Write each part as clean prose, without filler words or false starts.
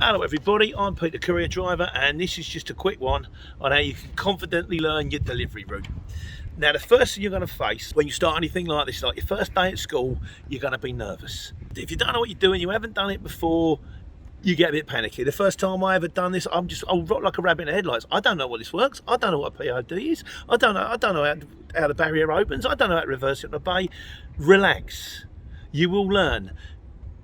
Hello everybody, I'm Pete the Courier Driver, and this is just a quick one on how you can confidently learn your delivery route. Now, the first thing you're going to face when you start anything like this, like your first day at school, you're going to be nervous. If you don't know what you're doing, you haven't done it before, you get a bit panicky. The first time I ever done this, I'll rock like a rabbit in the headlights. I don't know what this works. I don't know what a POD is. I don't know how the barrier opens. I don't know how to reverse it and obey. Relax. You will learn.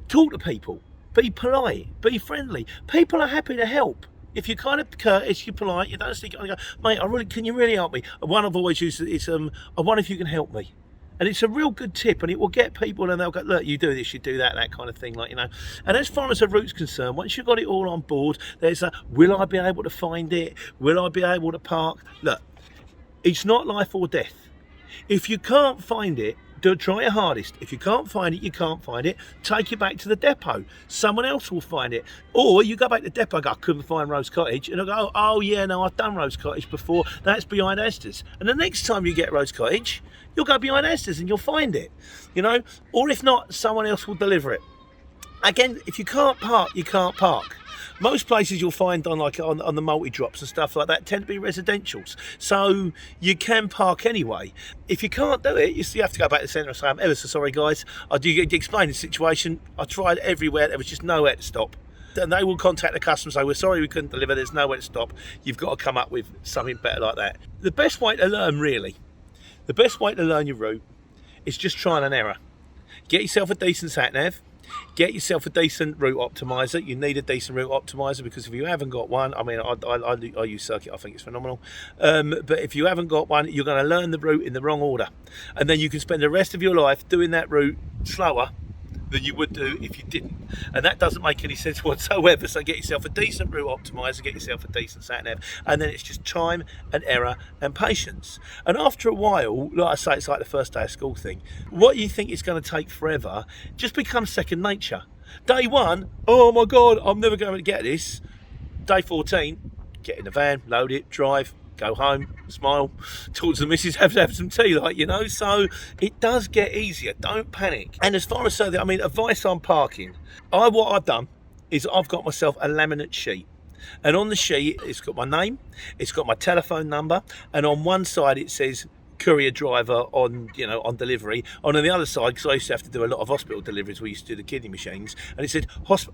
Talk to people. Be polite, be friendly. People are happy to help. If you're kind of courteous, you're polite, you don't stick it on and go, mate, can you really help me? And one I've always used is, I wonder if you can help me. And it's a real good tip, and it will get people, and they'll go, look, you do this, you do that, that kind of thing, like, you know. And as far as the route's concerned, once you've got it all on board, there's a, will I be able to find it? Will I be able to park? Look, it's not life or death. If you can't find it, try your hardest. If you can't find it, you can't find it. Take it back to the depot. Someone else will find it. Or you go back to the depot and go, I couldn't find Rose Cottage. And they'll go, oh yeah, no, I've done Rose Cottage before. That's behind Esther's. And the next time you get Rose Cottage, you'll go behind Esther's and you'll find it. You know? Or if not, someone else will deliver it. Again, if you can't park, you can't park. Most places you'll find on the multi-drops and stuff like that tend to be residentials, so you can park anyway. If you can't do it, you have to go back to the centre and say, I'm ever so sorry guys, I do explain the situation, I tried everywhere, there was just nowhere to stop. And they will contact the customer and say, we're sorry we couldn't deliver, there's nowhere to stop, you've got to come up with something better like that. The best way to learn, really, the best way to learn your route is just trial and error. Get yourself a decent sat-nav. Get yourself a decent route optimizer. You need a decent route optimizer, because if you haven't got one, I mean, I use Circuit, I think it's phenomenal. But if you haven't got one, you're going to learn the route in the wrong order. And then you can spend the rest of your life doing that route slower than you would do if you didn't. And that doesn't make any sense whatsoever. So get yourself a decent route optimizer, get yourself a decent sat nav, and then it's just time and error and patience. And after a while, like I say, it's like the first day of school thing. What you think is going to take forever just becomes second nature. Day one, oh my God, I'm never going to get this. Day 14, get in the van, load it, drive, go home, smile, talk to the missus, have some tea, like, you know. So it does get easier, don't panic. And as far as advice on parking, what I've done is I've got myself a laminate sheet, and on the sheet it's got my name, it's got my telephone number, and on one side it says Courier Driver on delivery, and on the other side, because I used to have to do a lot of hospital deliveries, we used to do the kidney machines, and it said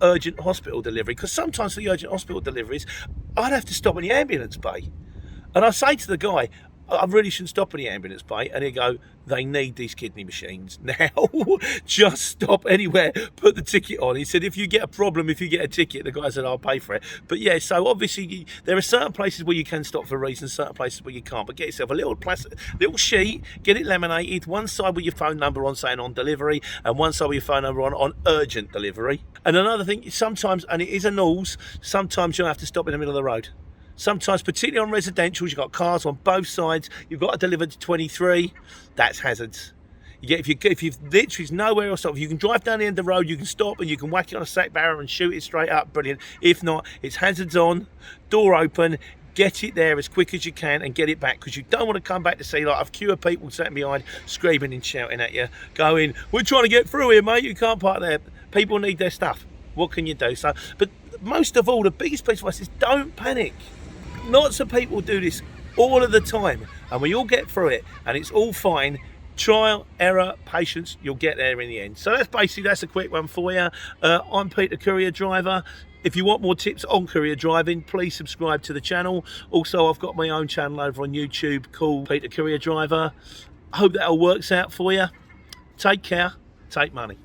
urgent hospital delivery, because sometimes for the urgent hospital deliveries I'd have to stop in the ambulance bay. And I say to the guy, I really shouldn't stop in the ambulance bay. And he'd go, they need these kidney machines now. Just stop anywhere, put the ticket on. He said, if you get a problem, if you get a ticket, the guy said, I'll pay for it. But yeah, so obviously there are certain places where you can stop for reasons, certain places where you can't. But get yourself a little sheet, get it laminated, one side with your phone number on saying on delivery, and one side with your phone number on urgent delivery. And another thing, sometimes, and it is a nose, sometimes you'll have to stop in the middle of the road. Sometimes, particularly on residentials, you've got cars on both sides, you've got to deliver to 23, that's hazards. If you've literally nowhere else to stop, if you can drive down the end of the road, you can stop and you can whack it on a sack barrier and shoot it straight up, brilliant. If not, it's hazards on, door open, get it there as quick as you can and get it back, because you don't want to come back to see like a queue of people sitting behind screaming and shouting at you, going, we're trying to get through here, mate, you can't park there. People need their stuff. What can you do? So, but most of all, the biggest piece of advice is don't panic. Lots of people do this all of the time, and we all get through it, and it's all fine. Trial, error, patience, you'll get there in the end. So that's a quick one for you. I'm Pete the Courier Driver. If you want more tips on courier driving, please subscribe to the channel. Also, I've got my own channel over on YouTube called Pete the Courier Driver. I hope that all works out for you. Take care, take money.